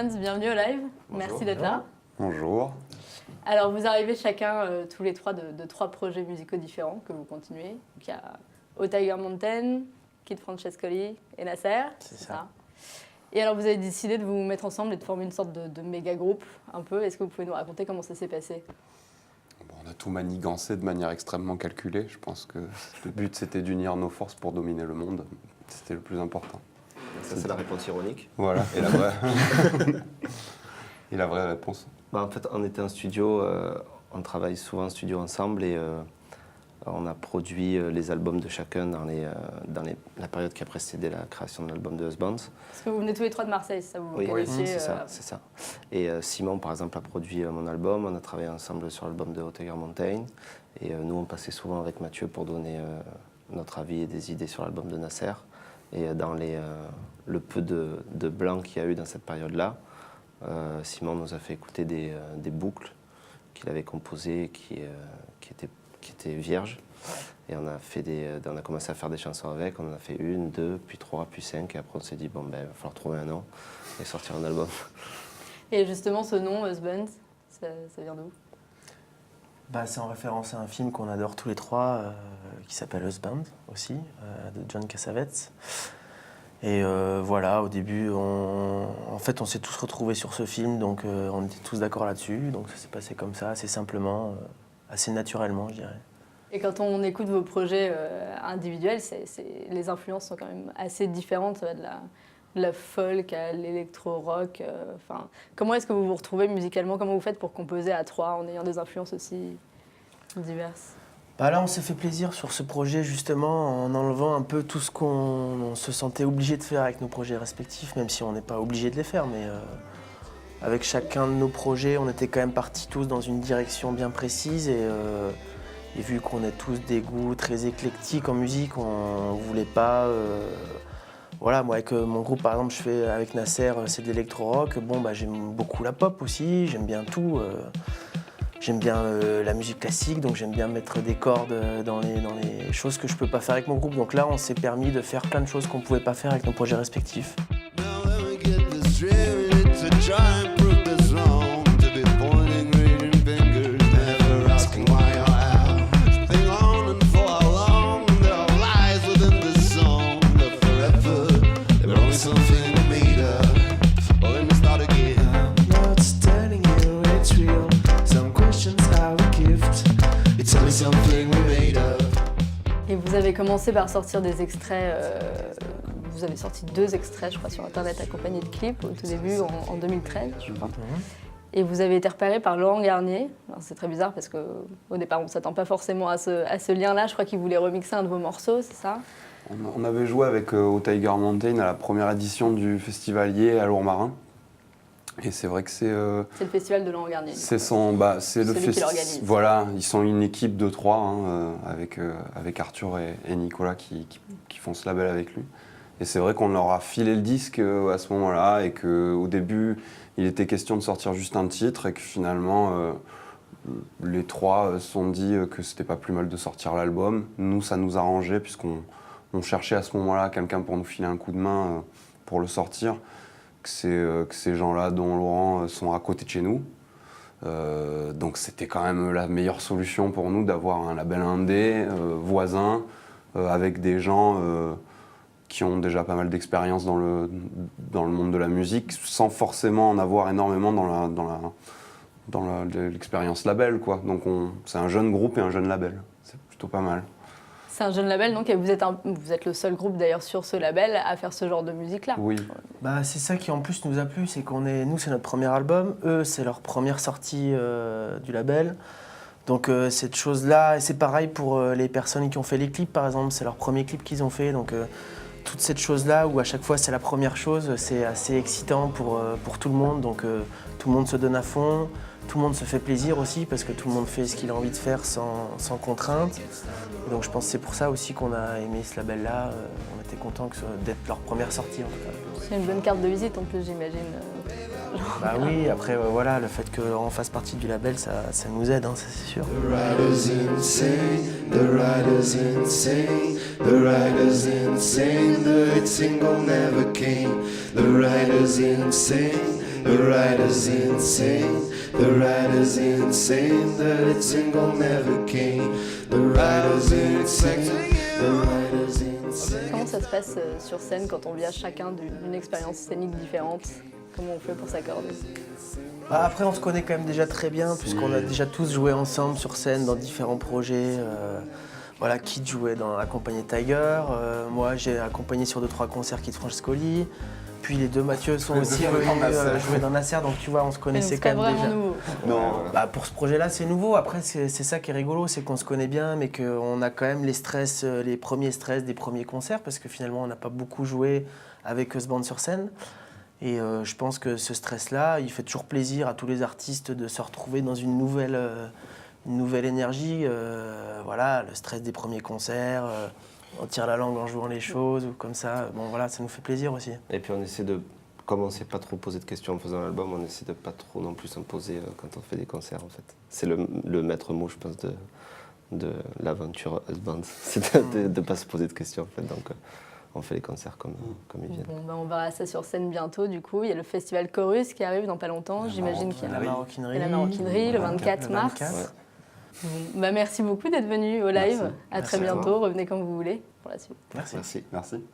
Husbands, bienvenue au live. Bonjour. Merci d'être là. Bonjour. Alors vous arrivez chacun, tous les trois, de trois projets musicaux différents que vous continuez. Donc, il y a Au Tiger Mountain, Kid Francescoli et Nasser. C'est ça. Et alors vous avez décidé de vous mettre ensemble et de former une sorte de méga groupe un peu. Est-ce que vous pouvez nous raconter comment ça s'est passé? Bon, on a tout manigancé de manière extrêmement calculée. Je pense que le but c'était d'unir nos forces pour dominer le monde. C'était le plus important. Ça, c'est la réponse ironique. Voilà, et la vraie, et la vraie réponse. En fait, on était en studio, on travaille souvent en studio ensemble et on a produit les albums de chacun dans la période qui a précédé la création de l'album de Husbands. Parce que vous venez tous les trois de Marseille, ça vous Oui, connaissiez, c'est ça. Et Simon, par exemple, a produit mon album. On a travaillé ensemble sur l'album de Au Tiger Mountain. Et nous, on passait souvent avec Mathieu pour donner notre avis et des idées sur l'album de Nasser. Et dans le peu de blanc qu'il y a eu dans cette période-là, Simon nous a fait écouter des boucles qu'il avait composées qui étaient vierges. Et on a commencé à faire des chansons avec. On en a fait 1, 2, puis 3, puis 5. Et après, on s'est dit, bon, ben, il va falloir trouver un nom et sortir un album. Et justement, ce nom, Husbands, ça vient d'où? C'est en référence à un film qu'on adore tous les trois, qui s'appelle Husband aussi, de John Cassavetes. Et voilà, au début, on s'est tous retrouvés sur ce film, donc on était tous d'accord là-dessus. Donc ça s'est passé comme ça, assez simplement, assez naturellement, je dirais. Et quand on écoute vos projets individuels, les influences sont quand même assez différentes. Ça va de la folk à l'électro-rock. Comment est-ce que vous vous retrouvez musicalement? Comment vous faites pour composer à trois en ayant des influences aussi diverses? Là, on s'est fait plaisir sur ce projet, justement, en enlevant un peu tout ce qu'on se sentait obligé de faire avec nos projets respectifs, même si on n'est pas obligé de les faire. Mais avec chacun de nos projets, on était quand même partis tous dans une direction bien précise. Et vu qu'on a tous des goûts très éclectiques en musique, on ne voulait pas... Voilà, moi avec mon groupe, par exemple, je fais avec Nasser, c'est de l'électro-rock. J'aime beaucoup la pop aussi, j'aime bien tout. J'aime bien la musique classique, donc j'aime bien mettre des cordes dans les choses que je peux pas faire avec mon groupe. Donc là, on s'est permis de faire plein de choses qu'on pouvait pas faire avec nos projets respectifs. Et vous avez commencé par sortir des extraits, vous avez sorti 2 extraits, je crois, sur Internet, accompagnés de clips, au tout début, en 2013, je crois. Et vous avez été repéré par Laurent Garnier. C'est très bizarre parce qu'au départ, on ne s'attend pas forcément à ce lien-là. Je crois qu'il voulait remixer un de vos morceaux, c'est ça? On avait joué avec Au Tiger Mountain à la première édition du Festivalier à Lourmarin. Et c'est vrai que c'est... c'est le festival de Laurent Garnier. C'est le qui l'organise. Voilà, ils sont une équipe de 3 avec Arthur et Nicolas qui font ce label avec lui. Et c'est vrai qu'on leur a filé le disque à ce moment-là et qu'au début, il était question de sortir juste un titre et que finalement, les 3 se sont dit que c'était pas plus mal de sortir l'album. Nous, ça nous arrangeait puisqu'on cherchait à ce moment-là quelqu'un pour nous filer un coup de main pour le sortir. Que ces gens-là, dont Laurent, sont à côté de chez nous. Donc c'était quand même la meilleure solution pour nous d'avoir un label indé, voisin, avec des gens qui ont déjà pas mal d'expérience dans le monde de la musique, sans forcément en avoir énormément dans l'expérience label, quoi. Donc c'est un jeune groupe et un jeune label. C'est plutôt pas mal. C'est un jeune label, donc, et vous êtes le seul groupe d'ailleurs sur ce label à faire ce genre de musique-là. Oui. C'est ça qui en plus nous a plu, c'est nous c'est notre premier album, eux c'est leur première sortie du label. Donc cette chose-là, et c'est pareil pour les personnes qui ont fait les clips par exemple, c'est leur premier clip qu'ils ont fait. Donc toute cette chose-là où à chaque fois c'est la première chose, c'est assez excitant pour tout le monde. Donc tout le monde se donne à fond. Tout le monde se fait plaisir aussi parce que tout le monde fait ce qu'il a envie de faire sans contrainte. Et donc je pense que c'est pour ça aussi qu'on a aimé ce label-là. On était contents d'être leur première sortie en tout cas. C'est une bonne carte de visite en plus, j'imagine. Oui, après voilà, le fait qu'on fasse partie du label, ça nous aide, ça c'est sûr. The rider's insane, the rider's insane, the rider's insane, the hit single never came. The rider's insane, The writer's insane. The writer's insane. The lead single never came. The writer's insane. The writer's insane. Comment ça se passe sur scène quand on vient chacun d'une expérience scénique différente? Comment on fait pour s'accorder? Bah, après, on se connaît quand même déjà très bien, puisqu'on a déjà tous joué ensemble sur scène dans différents projets. Voilà, Kid jouait dans accompagné Tiger, moi j'ai accompagné sur 2-3 concerts Kid Francescoli, puis les deux Mathieu sont aussi venus jouer dans Nasser, donc tu vois, on se connaissait C'est quand pas même vraiment déjà. nouveau. Non, Bah, pour ce projet-là, c'est nouveau. Après, c'est ça qui est rigolo, c'est qu'on se connaît bien, mais qu'on a quand même les stress, les premiers stress des premiers concerts, parce que finalement, on n'a pas beaucoup joué avec ce band sur scène. Et je pense que ce stress-là, il fait toujours plaisir à tous les artistes de se retrouver dans une nouvelle énergie. Voilà, le stress des premiers concerts, on tire la langue en jouant les choses, ou comme ça. Bon, voilà, ça nous fait plaisir aussi. Et puis on essaie de, comme on ne s'est pas trop posé de questions en faisant l'album, on essaie de pas trop non plus s'imposer quand on fait des concerts en fait. C'est le maître mot, je pense, de l'aventure Husband, c'est de ne pas se poser de questions en fait. Donc on fait les concerts comme ils viennent. Bon, ben, on verra ça sur scène bientôt du coup. Il y a le festival Chorus qui arrive dans pas longtemps. J'imagine qu'il y a La maroquinerie. et la maroquinerie le 24 mars. Ouais. Bon, bah, merci beaucoup d'être venu au live. Merci. À très Merci à toi. bientôt. Revenez quand vous voulez pour la suite. Merci. Merci. merci.